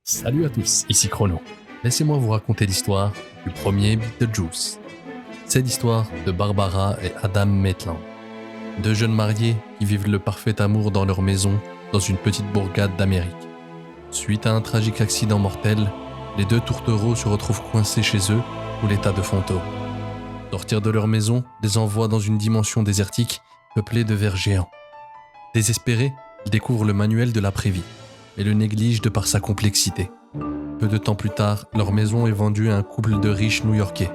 Salut à tous, ici Chrono. Laissez-moi vous raconter l'histoire du premier Beetlejuice. C'est l'histoire de Barbara et Adam Maitland. Deux jeunes mariés qui vivent le parfait amour dans leur maison dans une petite bourgade d'Amérique. Suite à un tragique accident mortel, les deux tourtereaux se retrouvent coincés chez eux sous l'état de fantômes. Sortir de leur maison les envoie dans une dimension désertique peuplée de vers géants. Désespérés, ils découvrent le manuel de l'après-vie et le négligent de par sa complexité. Peu de temps plus tard, leur maison est vendue à un couple de riches new-yorkais,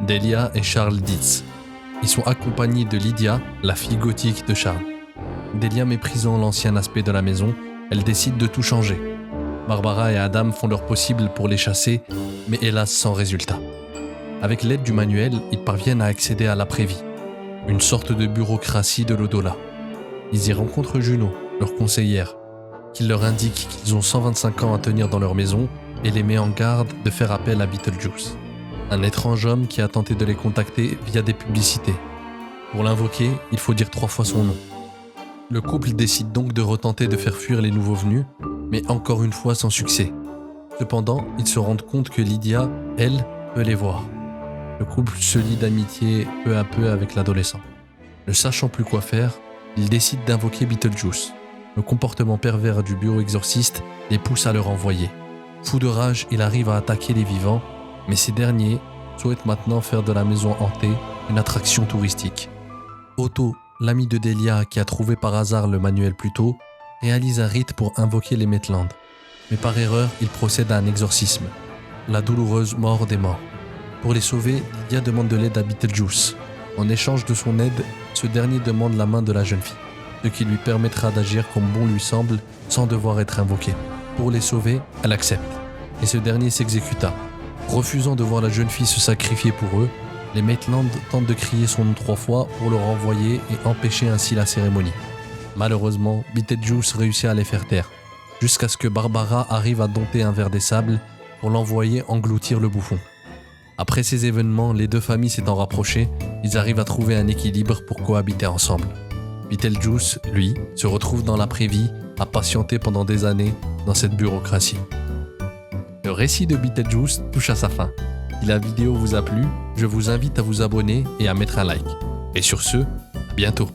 Delia et Charles Dietz. Ils sont accompagnés de Lydia, la fille gothique de Charles. Delia méprisant l'ancien aspect de la maison, elle décide de tout changer. Barbara et Adam font leur possible pour les chasser, mais hélas sans résultat. Avec l'aide du manuel, ils parviennent à accéder à l'après-vie, une sorte de bureaucratie de l'au-delà. Ils y rencontrent Juno, leur conseillère, qui leur indique qu'ils ont 125 ans à tenir dans leur maison et les met en garde de faire appel à Beetlejuice, un étrange homme qui a tenté de les contacter via des publicités. Pour l'invoquer, il faut dire 3 fois son nom. Le couple décide donc de retenter de faire fuir les nouveaux venus, mais encore une fois sans succès. Cependant, ils se rendent compte que Lydia, elle, peut les voir. Le couple se lie d'amitié peu à peu avec l'adolescent. Ne sachant plus quoi faire, ils décident d'invoquer Beetlejuice. Le comportement pervers du bureau exorciste les pousse à le renvoyer. Fou de rage, il arrive à attaquer les vivants, mais ces derniers souhaitent maintenant faire de la maison hantée une attraction touristique. Otto, l'ami de Delia qui a trouvé par hasard le manuel plus tôt, réalise un rite pour invoquer les Maitland. Mais par erreur, il procède à un exorcisme, la douloureuse mort des morts. Pour les sauver, Lydia demande de l'aide à Beetlejuice. En échange de son aide, ce dernier demande la main de la jeune fille, ce qui lui permettra d'agir comme bon lui semble sans devoir être invoqué. Pour les sauver, elle accepte, et ce dernier s'exécuta. Refusant de voir la jeune fille se sacrifier pour eux, les Maitland tentent de crier son nom 3 fois pour le renvoyer et empêcher ainsi la cérémonie. Malheureusement, Beetlejuice réussit à les faire taire, jusqu'à ce que Barbara arrive à dompter un ver des sables pour l'envoyer engloutir le bouffon. Après ces événements, les deux familles s'étant rapprochées, ils arrivent à trouver un équilibre pour cohabiter ensemble. Beetlejuice, lui, se retrouve dans l'après-vie, à patienter pendant des années dans cette bureaucratie. Le récit de Beetlejuice touche à sa fin. Si la vidéo vous a plu, je vous invite à vous abonner et à mettre un like. Et sur ce, à bientôt.